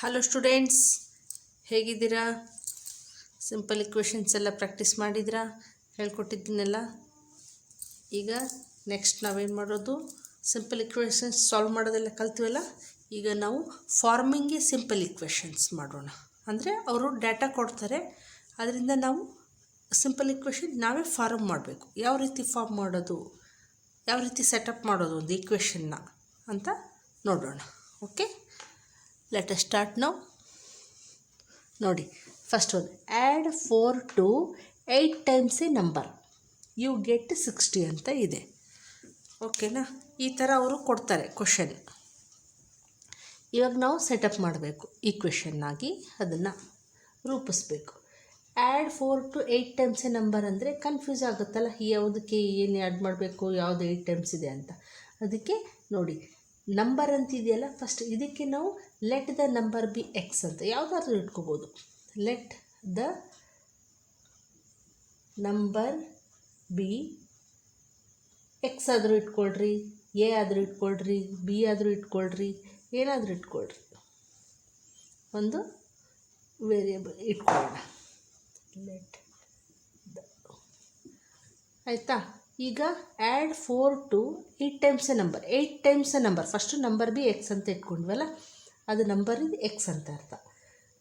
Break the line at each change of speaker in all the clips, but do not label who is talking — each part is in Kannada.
ಹಲೋ ಸ್ಟೂಡೆಂಟ್ಸ್, ಹೇಗಿದ್ದೀರಾ? ಸಿಂಪಲ್ ಇಕ್ವೇಷನ್ಸ್ ಎಲ್ಲ ಪ್ರಾಕ್ಟೀಸ್ ಮಾಡಿದ್ರಾ? ಹೇಳ್ಕೊಟ್ಟಿದ್ದೀನಲ್ಲ. ಈಗ ನೆಕ್ಸ್ಟ್ ನಾವೇನು ಮಾಡೋದು, ಸಿಂಪಲ್ ಇಕ್ವೇಷನ್ಸ್ ಸಾಲ್ವ್ ಮಾಡೋದೆಲ್ಲ ಕಲ್ತೀವಲ್ಲ. ಈಗ ನಾವು ಫಾರ್ಮಿಂಗ್ಗೆ ಸಿಂಪಲ್ ಇಕ್ವೇಷನ್ಸ್ ಮಾಡೋಣ. ಅಂದರೆ ಅವರು ಡಾಟಾ ಕೊಡ್ತಾರೆ, ಅದರಿಂದ ನಾವು ಸಿಂಪಲ್ ಇಕ್ವೇಷನ್ ನಾವೇ ಫಾರ್ಮ್ ಮಾಡಬೇಕು. ಯಾವ ರೀತಿ ಫಾರ್ಮ್ ಮಾಡೋದು, ಯಾವ ರೀತಿ ಸೆಟಪ್ ಮಾಡೋದು ಒಂದು ಇಕ್ವೇಷನ್ನ ಅಂತ ನೋಡೋಣ. Okay, let us start now. ನೋಡಿ, ಫಸ್ಟ್ ಒಂದು add 4 to 8 times a number, you get 60 ಅಂತ ಇದೆ. ಓಕೆನಾ? ಈ ಥರ ಅವರು ಕೊಡ್ತಾರೆ ಕ್ವಶನ್. ಇವಾಗ ನಾವು ಸೆಟಪ್ ಮಾಡಬೇಕು, ಈಕ್ವೇಷನ್ನಾಗಿ ಅದನ್ನು ರೂಪಿಸ್ಬೇಕು. Add 4 to 8 times a number ಅಂದರೆ ಕನ್ಫ್ಯೂಸ್ ಆಗುತ್ತಲ್ಲ, ಯಾವುದಕ್ಕೆ ಏನು ಆ್ಯಡ್ ಮಾಡಬೇಕು, ಯಾವುದು 8 ಟೈಮ್ಸ್ ಇದೆ ಅಂತ. ಅದಕ್ಕೆ ನೋಡಿ, ನಂಬರ್ ಅಂತಿದೆಯಲ್ಲ, ಫಸ್ಟ್ ಇದಕ್ಕೆ ನಾವು let the number B X ಅಂತ ಯಾವುದಾದ್ರೂ ಇಟ್ಕೋಬೋದು. Let the number B X ಆದರೂ ಇಟ್ಕೊಳ್ರಿ, ಎ ಆದರೂ ಇಟ್ಕೊಳ್ರಿ, ಬಿ ಆದರೂ ಇಟ್ಕೊಳ್ರಿ, ಏನಾದರೂ ಇಟ್ಕೊಳ್ರಿ, ಒಂದು ವೇರಿಯೇಬಲ್ ಇಟ್ಕೊಳ್ಳೋಣ. ಲೆಟ್ ದ, ಆಯಿತಾ? ಈಗ add 4 to 8 times a number, 8 times a number. First number B X ಅಂತ ಇಟ್ಕೊಂಡ್ವಲ್ಲ, ಅದು ನಂಬರ್ ಇದು ಎಕ್ಸ್ ಅಂತ ಅರ್ಥ.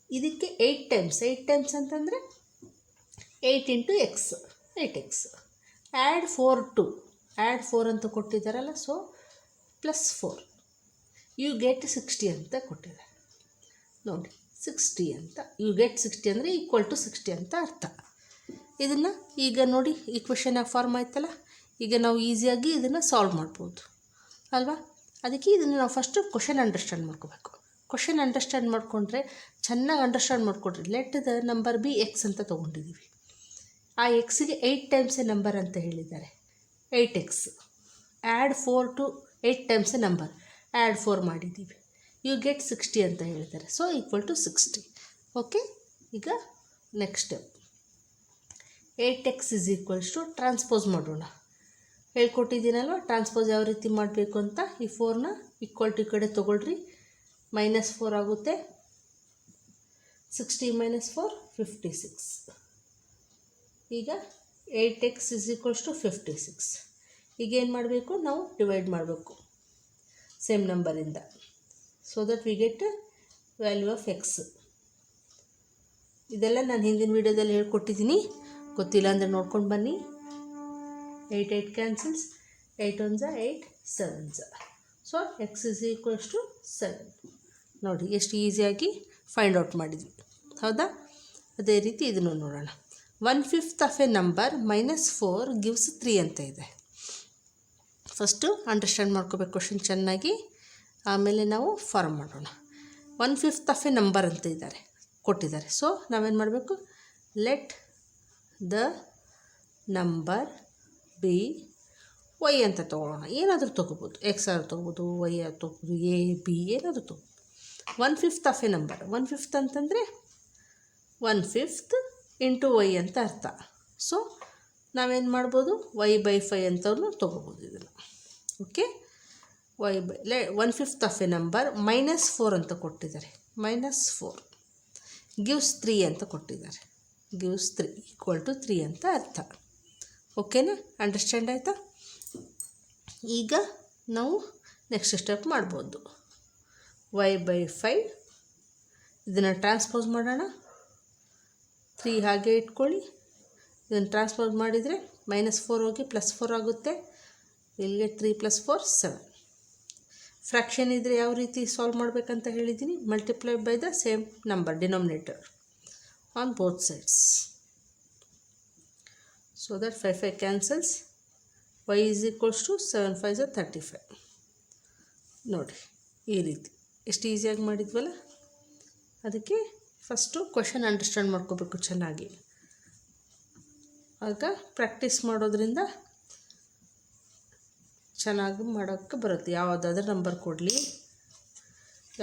ಇದಕ್ಕೆ 8 ಟೈಮ್ಸ್ ಅಂತಂದರೆ 8 into X, 8x. Add 4 to, add 4 ಅಂತ ಕೊಟ್ಟಿದ್ದಾರಲ್ಲ, ಸೊ +4, ಯು ಗೆಟ್ 60 ಅಂತ ಕೊಟ್ಟಿದ್ದಾರೆ. ನೋಡಿ, 60 ಅಂತ, ಯು ಗೆಟ್ 60 ಅಂದರೆ ಈಕ್ವಲ್ ಟು 60 ಅಂತ ಅರ್ಥ. ಇದನ್ನು ಈಗ ನೋಡಿ, ಈಕ್ವೇಷನಾಗಿ ಫಾರ್ಮ್ ಆಯ್ತಲ್ಲ. ಈಗ ನಾವು ಈಸಿಯಾಗಿ ಇದನ್ನು ಸಾಲ್ವ್ ಮಾಡ್ಬೋದು ಅಲ್ವಾ? ಅದಕ್ಕೆ ಇದನ್ನು ನಾವು ಫಸ್ಟು ಕ್ವಶನ್ ಅಂಡರ್ಸ್ಟ್ಯಾಂಡ್ ಮಾಡ್ಕೋಬೇಕು. ಕ್ವಶನ್ ಅಂಡರ್ಸ್ಟ್ಯಾಂಡ್ ಮಾಡಿಕೊಂಡ್ರೆ, ಚೆನ್ನಾಗಿ ಅಂಡರ್ಸ್ಟ್ಯಾಂಡ್ ಮಾಡಿಕೊಂಡ್ರೆ, let the number B X ಅಂತ ತೊಗೊಂಡಿದ್ದೀವಿ. ಆ ಎಕ್ಸಿಗೆ 8 ಟೈಮ್ಸ್ ಎ ನಂಬರ್ ಅಂತ ಹೇಳಿದ್ದಾರೆ, 8x. Add 4 to 8 times a number, add 4 ಮಾಡಿದ್ದೀವಿ. ಯು ಗೆಟ್ 60 ಅಂತ ಹೇಳಿದ್ದಾರೆ, ಸೊ ಈಕ್ವಲ್ ಟು 60. ಓಕೆ, ಈಗ next step, 8x is equals to transpose ಮಾಡೋಣ. ಹೇಳ್ಕೊಟ್ಟಿದ್ದೀನಲ್ವ ಟ್ರಾನ್ಸ್ಪೋಸ್ ಯಾವ ರೀತಿ ಮಾಡಬೇಕು ಅಂತ. ಈ 4ನ ಈಕ್ವಲ್ ಟು ಈ ಕಡೆ ತೊಗೊಳ್ರಿ, -4 ಆಗುತ್ತೆ. 60 - 4 56. ಈಗ 8x ಇಸ್ ಈಕ್ವಲ್ಸ್ ಟು 56. ಈಗ ಏನು ಮಾಡಬೇಕು, ನಾವು ಡಿವೈಡ್ ಮಾಡಬೇಕು ಸೇಮ್ ನಂಬರಿಂದ, so that we get value of X. ಇದೆಲ್ಲ ನಾನು ಹಿಂದಿನ ವೀಡಿಯೋದಲ್ಲಿ ಹೇಳ್ಕೊಟ್ಟಿದ್ದೀನಿ, ಗೊತ್ತಿಲ್ಲ ಅಂದರೆ ನೋಡ್ಕೊಂಡು ಬನ್ನಿ. 8 8 cancels, 8 1 8 7. So x is equals to 7. ನೋಡಿ, ಎಷ್ಟು ಈಸಿಯಾಗಿ ಫೈಂಡ್ ಔಟ್ ಮಾಡಿದ್ವಿ, ಹೌದಾ? ಅದೇ ರೀತಿ ಇದನ್ನು ನೋಡೋಣ. 1/5 ಆಫ್ ಎ ನಂಬರ್ -4 ಗಿವ್ಸ್ 3 ಅಂತ ಇದೆ. ಫಸ್ಟು ಅಂಡರ್ಸ್ಟ್ಯಾಂಡ್ ಮಾಡ್ಕೋಬೇಕು ಕ್ವಶನ್ ಚೆನ್ನಾಗಿ, ಆಮೇಲೆ ನಾವು ಫಾರ್ಮ್ ಮಾಡೋಣ. 1/5 ಆಫ್ ಎ ನಂಬರ್ ಅಂತ ಇದ್ದಾರೆ, ಕೊಟ್ಟಿದ್ದಾರೆ. ಸೊ ನಾವೇನು ಮಾಡಬೇಕು, let the number be y ಅಂತ ತೊಗೊಳ್ಳೋಣ. ಏನಾದರೂ ತೊಗೋಬೋದು, ಎಕ್ಸ್ ಆದರೂ ತೊಗೋಬೋದು, ವೈ ಆದರೂ ತೊಗೋಬೋದು, ಎ ಬಿ ಏನಾದರೂ ತೊಗೋಬೋದು. 1/5 ಆಫ್ ಎ ನಂಬರ್, 1/5 ಅಂತಂದರೆ 1/5 ಇಂಟು ವೈ ಅಂತ ಅರ್ಥ. ಸೊ ನಾವೇನು ಮಾಡ್ಬೋದು, y/5 ಅಂತಲೂ ತೊಗೋಬೋದು ಇದನ್ನು. Okay, y/1/5 of a number -4 ಅಂತ ಕೊಟ್ಟಿದ್ದಾರೆ, -4 ಗಿವ್ಸ್ 3 ಅಂತ ಕೊಟ್ಟಿದ್ದಾರೆ. ಗಿವ್ಸ್ 3 ಈಕ್ವಲ್ ಟು 3 ಅಂತ ಅರ್ಥ. ಓಕೆನಾ? ಅಂಡರ್ಸ್ಟ್ಯಾಂಡ್ ಆಯಿತಾ? ಈಗ ನಾವು ನೆಕ್ಸ್ಟ್ ಸ್ಟೆಪ್ ಮಾಡ್ಬೋದು. y/5 ಇದನ್ನು ಟ್ರಾನ್ಸ್ಪೋಸ್ ಮಾಡೋಣ. 3 ಹಾಗೆ ಇಟ್ಕೊಳ್ಳಿ. ಇದನ್ನು ಟ್ರಾನ್ಸ್ಪೋಸ್ ಮಾಡಿದರೆ -4 ಹೋಗಿ +4 ಆಗುತ್ತೆ. ಇಲ್ಲಿಗೆ 3 + 4 7. ಫ್ರ್ಯಾಕ್ಷನ್ ಇದ್ದರೆ ಯಾವ ರೀತಿ ಸಾಲ್ವ್ ಮಾಡಬೇಕಂತ ಹೇಳಿದ್ದೀನಿ, multiply by the same number denominator on both sides, so that 5 5 cancels, y is equals to 7 5 is 35. ನೋಡಿ, ಈ ರೀತಿ ಎಷ್ಟು ಈಸಿಯಾಗಿ ಮಾಡಿದ್ವಲ್ಲ. ಅದಕ್ಕೆ ಫಸ್ಟು ಕ್ವಶನ್ ಅಂಡರ್ಸ್ಟ್ಯಾಂಡ್ ಮಾಡ್ಕೋಬೇಕು ಚೆನ್ನಾಗಿ, ಆಗ ಪ್ರಾಕ್ಟೀಸ್ ಮಾಡೋದ್ರಿಂದ ಚೆನ್ನಾಗಿ ಮಾಡೋಕ್ಕೆ ಬರುತ್ತೆ. ಯಾವುದಾದ್ರೂ ನಂಬರ್ ಕೊಡಲಿ,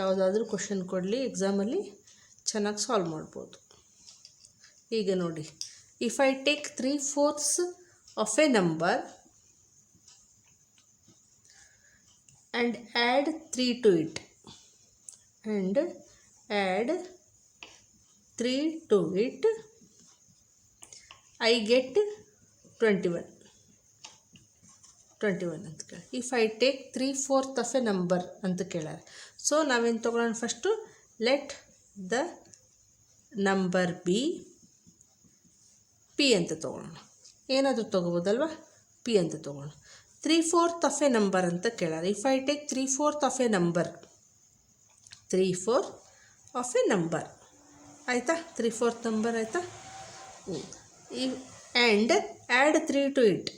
ಯಾವುದಾದ್ರೂ ಕ್ವಶನ್ ಕೊಡಲಿ, ಎಕ್ಸಾಮಲ್ಲಿ ಚೆನ್ನಾಗಿ ಸಾಲ್ವ್ ಮಾಡ್ಬೋದು. ಈಗ ನೋಡಿ, if I take 3/4 of a number and add 3 to it, and add 3 to it, I get 21 ಅಂತ ಕೇಳಿ. If I take 3/4 of a number ಅಂತ ಕೇಳಾರೆ. ಸೊ ನಾವೇನು ತೊಗೊಳ್ಳೋಣ, first let the number B P ಅಂತ ತೊಗೊಳ್ಳೋಣ. ಏನಾದರೂ ತೊಗೋಬೋದಲ್ವ, ಪಿ ಅಂತ ತೊಗೊಳ್ಳೋಣ. 3/4 ಆಫ್ ಎ ನಂಬರ್ ಅಂತ ಕೇಳಾರೆ. If I take 3/4 of a number, 3/4 of a number ಆಯಿತಾ, 3/4 ನಂಬರ್ ಆಯಿತಾ. ಈ and add 3 to it,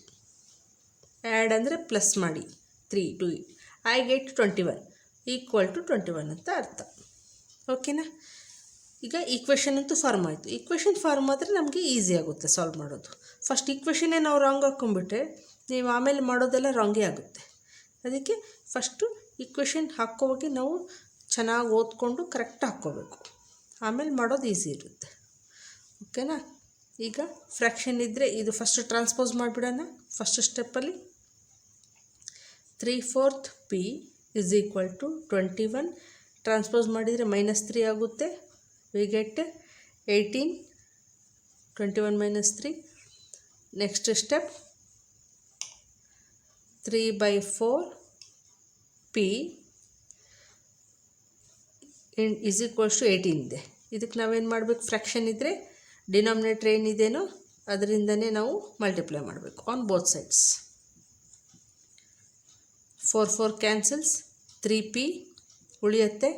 add ಅಂದರೆ ಪ್ಲಸ್ ಮಾಡಿ 3 to it, I get 21 equal to 21 ಅಂತ ಅರ್ಥ. ಓಕೆನಾ. ಈಗ ಈಕ್ವೇಷನ್ ಅಂತೂ ಫಾರ್ಮ್ ಆಯಿತು. ಈಕ್ವೇಷನ್ ಫಾರ್ಮ್ ಆದರೆ ನಮಗೆ ಈಸಿ ಆಗುತ್ತೆ ಸಾಲ್ವ್ ಮಾಡೋದು. ಫಸ್ಟ್ ಈಕ್ವೇಷನ್ನೇ ನಾವು ರಾಂಗ್ ಹಾಕ್ಕೊಂಡ್ಬಿಟ್ರೆ ನೀವು ಆಮೇಲೆ ಮಾಡೋದೆಲ್ಲ ರಾಂಗೇ ಆಗುತ್ತೆ. ಅದಕ್ಕೆ ಫಸ್ಟು ಈಕ್ವೇಷನ್ ಹಾಕೋವಾಗ ನಾವು ಚೆನ್ನಾಗಿ ಓದ್ಕೊಂಡು ಕರೆಕ್ಟ್ ಹಾಕ್ಕೋಬೇಕು, ಆಮೇಲೆ ಮಾಡೋದು ಈಸಿ ಇರುತ್ತೆ. ಓಕೆನಾ. ಈಗ ಫ್ರ್ಯಾಕ್ಷನ್ ಇದ್ದರೆ ಇದು ಫಸ್ಟ್ ಟ್ರಾನ್ಸ್ಪೋಸ್ ಮಾಡಿಬಿಡೋಣ. ಫಸ್ಟ್ ಸ್ಟೆಪ್ಪಲ್ಲಿ 3/4 p is equal to 21. Transpose ಮಾಡಿದರೆ -3 ಆಗುತ್ತೆ. We get 18. 21 - 3. Next step 3/4 p is equals to 18 ಇದೆ. ಇದಕ್ಕೆ ನಾವೇನು ಮಾಡಬೇಕು, ಫ್ರ್ಯಾಕ್ಷನ್ ಇದ್ದರೆ ಡಿನಾಮಿನೇಟ್ರ್ ಏನಿದೆಯೋ ಅದರಿಂದನೇ ನಾವು ಮಲ್ಟಿಪ್ಲೈ ಮಾಡಬೇಕು on both sides. 4 cancels, 3p ಉಳಿಯುತ್ತೆ.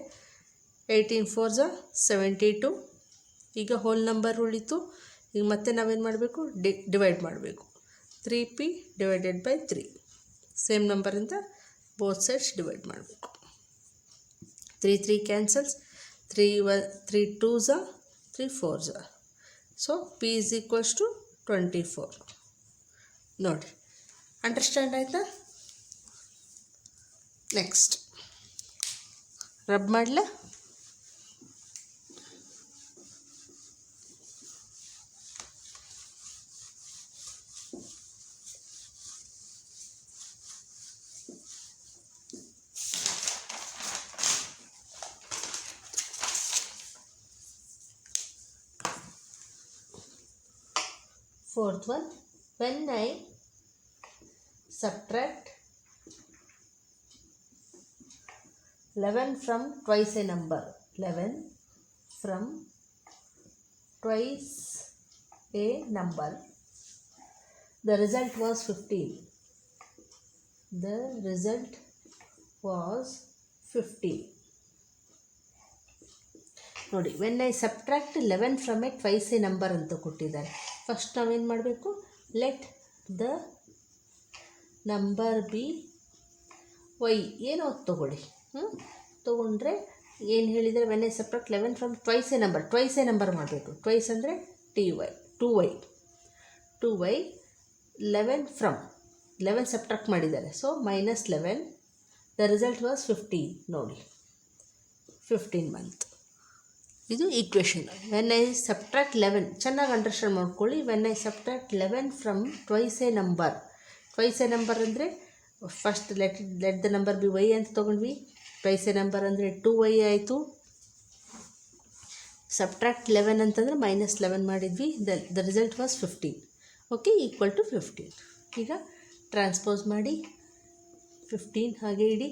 18 4 72. ಈಗ ಹೋಲ್ ನಂಬರ್ ಉಳಿತು. ಈಗ ಮತ್ತೆ ನಾವೇನು ಮಾಡಬೇಕು, ಡಿವೈಡ್ ಮಾಡಬೇಕು. 3p ಡಿವೈಡೆಡ್ ಬೈ 3, ಸೇಮ್ ನಂಬರಿಂದ ಬೋತ್ ಸೈಡ್ಸ್ ಡಿವೈಡ್ ಮಾಡಬೇಕು. 3 cancels, 3 2s 3 4s. So p is equals to 24. ನೋಡಿ, ಅಂಡರ್ಸ್ಟ್ಯಾಂಡ್ ಆಯಿತಾ. ನೆಕ್ಸ್ಟ್ ರಬ್ ಮಾಡಲ. Fourth one, when I subtract 11 from twice a number, 11 from twice a number, the result was 15. The result was 15. ನೋಡಿ, when I subtract 11 from a twice a number ಅಂತ ಕೊಟ್ಟಿದ್ದಾರೆ. ಫಸ್ಟ್ ನಾವೇನು ಮಾಡಬೇಕು, let the number be y, ಏನೋ ತೊಗೊಳ್ಳಿ. ತೊಗೊಂಡ್ರೆ ಏನು ಹೇಳಿದರೆ, when I subtract 11 from twice a number ಮಾಡಬೇಕು. ಟ್ವೈಸ್ ಅಂದರೆ TY 2y 11 ಫ್ರಮ್ 11 ಸಬ್ಟ್ರಾಕ್ಟ್ ಮಾಡಿದ್ದಾರೆ. So -11, the result was 15. ನೋಡಿ, 15 ಮಂತ್. ಇದು ಈಕ್ವೇಷನ್. ವೆನ್ ಐ ಸಬ್ಟ್ರಾಕ್ಟ್ 11, ಚೆನ್ನಾಗಿ ಅಂಡರ್ಸ್ಟ್ಯಾಂಡ್ ಮಾಡ್ಕೊಳ್ಳಿ. When I subtract 11 from twice a number ಅಂದರೆ first let the number be y ಅಂತ ತೊಗೊಂಡ್ವಿ. ಟ್ವೈಸ್ ಎ ನಂಬರ್ ಅಂದರೆ 2y ಆಯಿತು. ಸಬ್ಟ್ರಾಕ್ಟ್ 11 ಅಂತಂದರೆ -11 ಮಾಡಿದ್ವಿ. The result was 15. Okay, equal to 15. ಈಗ ಟ್ರಾನ್ಸ್ಪೋಸ್ ಮಾಡಿ 15 ಹಾಗೆ ಇಡಿ.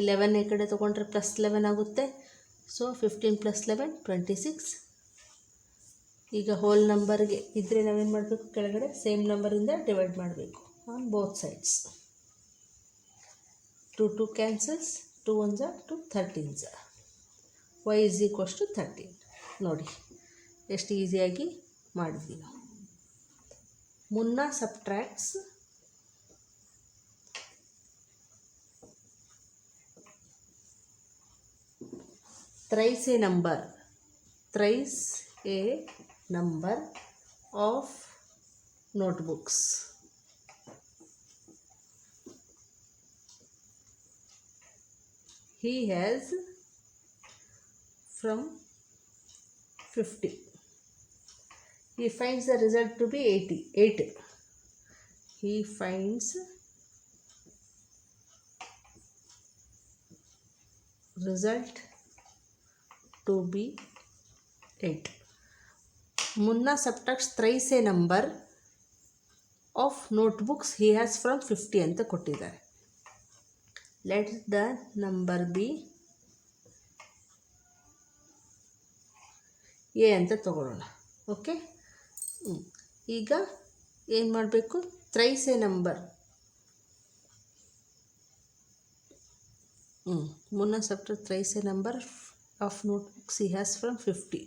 11 ಈ ಕಡೆ ತೊಗೊಂಡ್ರೆ +11 ಆಗುತ್ತೆ. ಸೊ 15 + 11 26. ಈಗ ಹೋಲ್ ನಂಬರ್ಗೆ ಇದ್ದರೆ ನಾವೇನು ಮಾಡಬೇಕು, ಕೆಳಗಡೆ ಸೇಮ್ ನಂಬರಿಂದ ಡಿವೈಡ್ ಮಾಡಬೇಕು on both sides. 2 cancels, 2 1s 2 13s. y is equals to 13. ನೋಡಿ ಎಷ್ಟು ಈಸಿಯಾಗಿ ಮಾಡಿದ್ವಿ ನಾವು. ಮುನ್ನಾ ಸಬ್ಟ್ರಾಕ್ಟ್ಸ್ thrice a number of notebooks. He has from 50. He finds the result to be 88. He finds result 2b 8. Munna subtracts thrice a number of notebooks he has from 50 ಅಂತ ಕೊಟ್ಟಿದ್ದಾರೆ. Let the number be a ಅಂತ ತಗೊಳ್ಳೋಣ. ಓಕೆ, ಈಗ ಏನು ಮಾಡಬೇಕು? Thrice a number. Munna subtract thrice a number of notebooks he has from 50.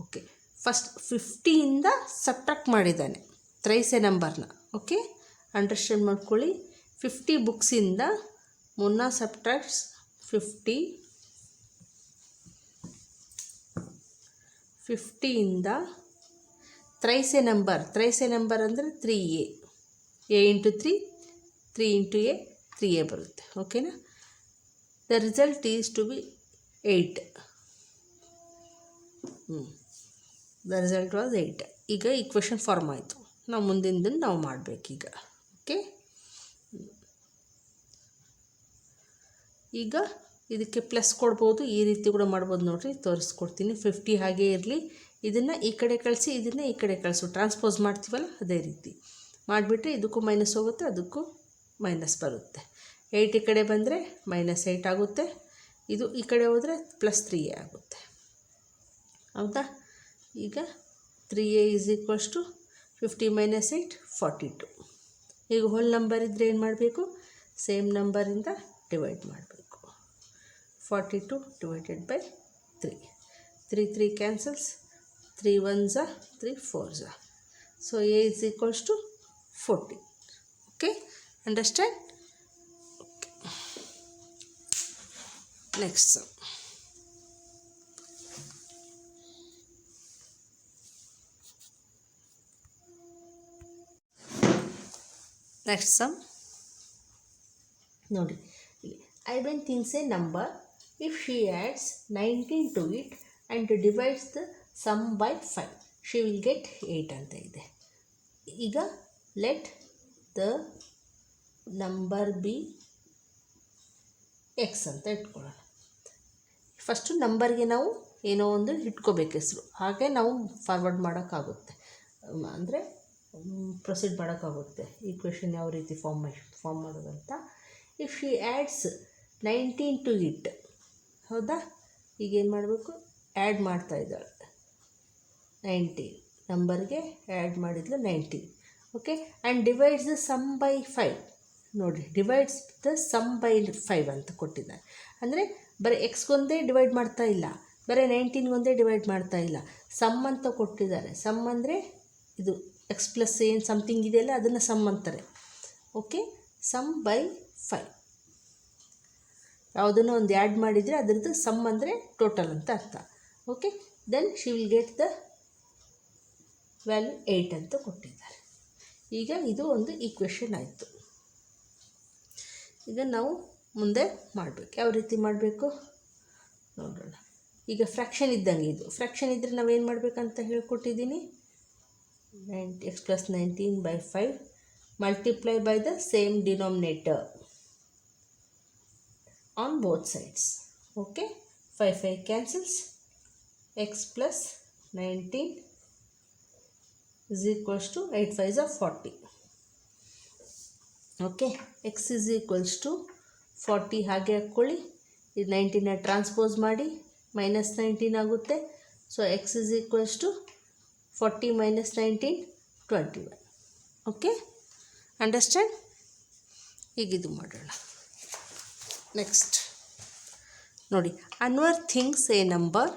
Okay, first 50ಇಂದ ಸಬ್ಟ್ರಾಕ್ಟ್ ಮಾಡಿದ್ದಾನೆ ಥ್ರೈಸ್ ಎ ನಂಬರ್ನ. ಓಕೆ, ಅಂಡರ್ಸ್ಟ್ಯಾಂಡ್ ಮಾಡ್ಕೊಳ್ಳಿ. 50 ಬುಕ್ಸಿಂದ ಮುನ್ನ ಸಬ್ಟ್ರಾಕ್ಟ್ಸ್ 50ಇಂದ ಥ್ರೈಸ್ ಎ ನಂಬರ್ ಅಂದರೆ 3a. a into 3 into a 3a ಬರುತ್ತೆ. ಓಕೆನಾ? The result is to be 8. The result was 8. ಈಗ ಈಕ್ವೇಷನ್ ಫಾರ್ಮ್ ಆಯಿತು. ನಾವು ಮುಂದಿನದನ್ನು ನಾವು ಮಾಡಬೇಕೀಗ. ಓಕೆ, ಈಗ ಇದಕ್ಕೆ ಪ್ಲಸ್ ಕೊಡ್ಬೋದು, ಈ ರೀತಿ ಕೂಡ ಮಾಡ್ಬೋದು. ನೋಡಿರಿ, ತೋರಿಸ್ಕೊಡ್ತೀನಿ. 50 ಹಾಗೇ ಇರಲಿ, ಇದನ್ನು ಈ ಕಡೆ ಕಳಿಸಿ, ಇದನ್ನು ಈ ಕಡೆ ಕಳಿಸು. ಟ್ರಾನ್ಸ್ಪೋಸ್ ಮಾಡ್ತೀವಲ್ಲ ಅದೇ ರೀತಿ ಮಾಡಿಬಿಟ್ರೆ ಇದಕ್ಕೂ ಮೈನಸ್ ಹೋಗುತ್ತೆ, ಅದಕ್ಕೂ ಮೈನಸ್ ಬರುತ್ತೆ. 8 ಈ ಕಡೆ ಬಂದರೆ -8 ಆಗುತ್ತೆ, ಇದು ಈ ಕಡೆ ಹೋದರೆ +3a ಆಗುತ್ತೆ. ಹೌದಾ? ಈಗ 3a ಈಸ್ ಈಕ್ವಲ್ಸ್ ಟು 50 - 8 42. ಈಗ ಹೋಲ್ ನಂಬರ್ ಇದ್ದರೆ ಏನು ಮಾಡಬೇಕು? ಸೇಮ್ ನಂಬರಿಂದ ಡಿವೈಡ್ ಮಾಡಬೇಕು. 42 divided by 3. 3 cancels, 3 1s 3 4s. So a is equals to 40. Okay, understand? Okay. Next sum. Next sum. ನೋಡಿ, Ivan thinks a number, if she adds 19 to it and divides the sum by 5, she will get 8 ಅಂತ ಇದೆ. ಈಗ let the number B X ಅಂತ ಇಟ್ಕೊಳ್ಳೋಣ. ಫಸ್ಟು ನಂಬರ್ಗೆ ನಾವು ಏನೋ ಒಂದು ಇಟ್ಕೋಬೇಕು ಹೆಸರು, ಹಾಗೆ ನಾವು ಫಾರ್ವರ್ಡ್ ಮಾಡೋಕ್ಕಾಗುತ್ತೆ, ಅಂದರೆ ಪ್ರೊಸೀಡ್ ಮಾಡೋಕ್ಕಾಗುತ್ತೆ. ಈಕ್ವೇಷನ್ ಯಾವ ರೀತಿ ಫಾರ್ಮ್ ಮಾಡೋದಂತ. If she adds 19 to it, ಹೌದಾ? ಈಗೇನು ಮಾಡಬೇಕು? ಆ್ಯಡ್ ಮಾಡ್ತಾ ಇದ್ದಾಳೆ 19, ನಂಬರ್ಗೆ ಆ್ಯಡ್ ಮಾಡಿದ್ಲು 19. Okay, and divides the sum by 5. ನೋಡಿ, ಡಿವೈಡ್ಸ್ ದ ಸಮ್ ಬೈ 5 ಅಂತ ಕೊಟ್ಟಿದ್ದಾರೆ. ಅಂದರೆ ಬರೀ ಎಕ್ಸ್ಗೊಂದೇ ಡಿವೈಡ್ ಮಾಡ್ತಾ ಇಲ್ಲ, ಬರೀ 19ಗೊಂದೇ ಡಿವೈಡ್ ಮಾಡ್ತಾ ಇಲ್ಲ, ಸಮ್ ಅಂತ ಕೊಟ್ಟಿದ್ದಾರೆ. ಸಮ್ ಅಂದರೆ ಇದು ಎಕ್ಸ್ ಪ್ಲಸ್ ಏನು ಸಮಥಿಂಗ್ ಇದೆಯಲ್ಲ ಅದನ್ನು ಸಮ್ ಅಂತಾರೆ. Okay, sum by 5. ಯಾವುದನ್ನು ಒಂದು ಆ್ಯಡ್ ಮಾಡಿದರೆ ಅದರದ್ದು ಸಮ್ ಅಂದರೆ ಟೋಟಲ್ ಅಂತ ಅರ್ಥ. Okay, then she will get the value 8 ಅಂತ ಕೊಟ್ಟಿದ್ದಾರೆ. ಈಗ ಇದು ಒಂದು ಈಕ್ವೇಷನ್ ಆಯಿತು. ಈಗ ನಾವು ಮುಂದೆ ಮಾಡಬೇಕು. ಯಾವ ರೀತಿ ಮಾಡಬೇಕು ನೋಡೋಣ. ಈಗ ಫ್ರ್ಯಾಕ್ಷನ್ ಇದ್ದಂಗೆ ಇದು. ಫ್ರ್ಯಾಕ್ಷನ್ ಇದ್ದರೆ ನಾವೇನು ಮಾಡಬೇಕಂತ ಹೇಳ್ಕೊಟ್ಟಿದ್ದೀನಿ. x plus 19 by 5 multiply by the same denominator on both sides. Okay, 5 cancels, x plus 19 is equals to 8 5s are 40. Okay, x is equals to 40 ಹಾಗೆ ಹಾಕ್ಕೊಳ್ಳಿ. ಇದು 19ನ ಟ್ರಾನ್ಸ್ಪೋಸ್ ಮಾಡಿ -19 ಆಗುತ್ತೆ. So x is equals to 40 minus 19 21. Okay, understand? ಈಗ ಇದು ಮಾಡೋಣ. ನೆಕ್ಸ್ಟ್ ನೋಡಿ, Anwar thinks a number,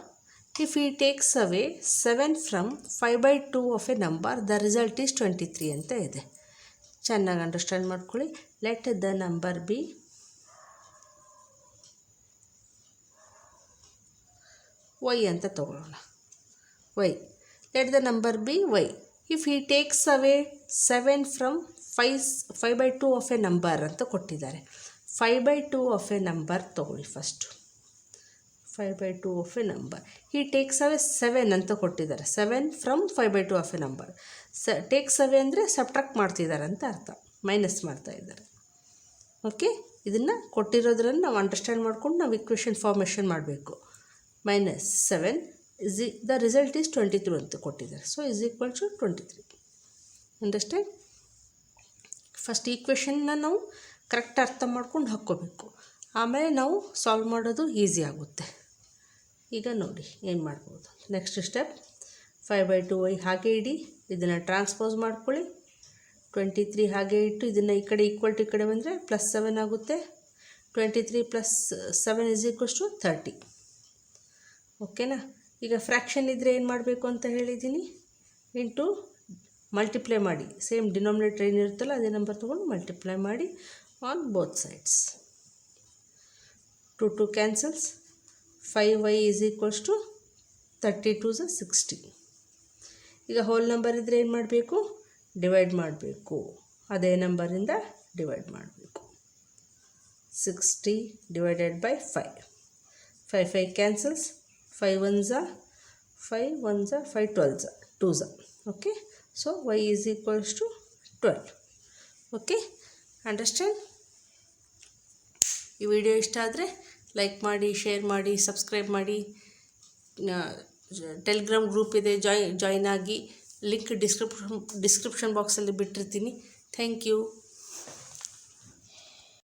if he takes away 7 from 5/2 of a number, the result is 23 ಅಂತ ಇದೆ. ಚೆನ್ನಾಗಿ ಅಂಡರ್ಸ್ಟ್ಯಾಂಡ್ ಮಾಡ್ಕೊಳ್ಳಿ. Let the number be y ಅಂತ ತಗೊಳ್ಳೋಣ. Y. Let the number be y. If he takes away 7 from 5/2 of a number ಅಂತ ಕೊಟ್ಟಿದ್ದಾರೆ. 5/2 of a number ತಗೊಳ್ಳಿ first. 5/2 of a number. He takes away 7 ಅಂತ ಕೊಟ್ಟಿದ್ದಾರೆ. 7 from 5/2 of a number. Takes ಅವೇ ಅಂದರೆ ಸಬ್ಟ್ರಾಕ್ಟ್ ಮಾಡ್ತಿದ್ದಾರೆ ಅಂತ ಅರ್ಥ, ಮೈನಸ್ ಮಾಡ್ತಾ ಇದ್ದಾರೆ. ಓಕೆ, ಇದನ್ನು ಕೊಟ್ಟಿರೋದ್ರನ್ನು ನಾವು ಅಂಡರ್ಸ್ಟ್ಯಾಂಡ್ ಮಾಡ್ಕೊಂಡು ನಾವು ಈಕ್ವೇಷನ್ ಫಾರ್ಮೇಷನ್ ಮಾಡಬೇಕು. minus 7 the result is 23 ಅಂತ ಕೊಟ್ಟಿದ್ದಾರೆ. So is equal to 23. Understand? First ಈಕ್ವೇಷನ್ನ ನಾವು ಕರೆಕ್ಟ್ ಅರ್ಥ ಮಾಡ್ಕೊಂಡು ಹಾಕ್ಕೋಬೇಕು, ಆಮೇಲೆ ನಾವು ಸಾಲ್ವ್ ಮಾಡೋದು ಈಸಿ ಆಗುತ್ತೆ. ಈಗ ನೋಡಿ ಏನು ಮಾಡ್ಬೋದು. ನೆಕ್ಸ್ಟ್ ಸ್ಟೆಪ್ 5/2y ಹಾಗೆ ಇಡಿ, ಇದನ್ನು ಟ್ರಾನ್ಸ್ಪೋಸ್ ಮಾಡ್ಕೊಳ್ಳಿ. 23 ಹಾಗೆ ಇಟ್ಟು ಇದನ್ನು ಈ ಕಡೆ ಈಕ್ವಲ್ ಟು ಈ ಕಡೆ ಬಂದರೆ +7 ಆಗುತ್ತೆ. 23 + 7 = 30. ಓಕೆನಾ? ಈಗ ಫ್ರ್ಯಾಕ್ಷನ್ ಇದ್ದರೆ ಏನು ಮಾಡಬೇಕು ಅಂತ ಹೇಳಿದ್ದೀನಿ, ಇಂಟು ಮಲ್ಟಿಪ್ಲೈ ಮಾಡಿ, ಸೇಮ್ ಡಿನಾಮಿನೇಟರ್ ಏನಿರುತ್ತಲ್ಲ ಅದೇ ನಂಬರ್ ತೊಗೊಂಡು ಮಲ್ಟಿಪ್ಲೈ ಮಾಡಿ on both sides. 2 cancels. 5y = 32 × 60. ಈಗ ಹೋಲ್ ನಂಬರ್ ಇದ್ದರೆ ಏನು ಮಾಡಬೇಕು, ಡಿವೈಡ್ ಮಾಡಬೇಕು, ಅದೇ ನಂಬರಿಂದ ಡಿವೈಡ್ ಮಾಡಬೇಕು. 60 divided by 5. 5 cancels. 5 1s 5 1s 5 12s 2s. Okay, so y = 12. Okay, understand? ಈ ವಿಡಿಯೋ ಇಷ್ಟ ಆದರೆ ಲೈಕ್ ಮಾಡಿ, ಶೇರ್ ಮಾಡಿ, ಸಬ್ಸ್ಕ್ರೈಬ್ ಮಾಡಿ. ಟೆಲಿಗ್ರಾಮ್ ಗ್ರೂಪ್ ಇದೆ, ಜಾಯ್ನ್ ಆಗಿ. ಲಿಂಕ್ ಡಿಸ್ಕ್ರಿಪ್ಷನ್ ಬಾಕ್ಸಲ್ಲಿ ಬಿಟ್ಟಿರ್ತೀನಿ. Thank you.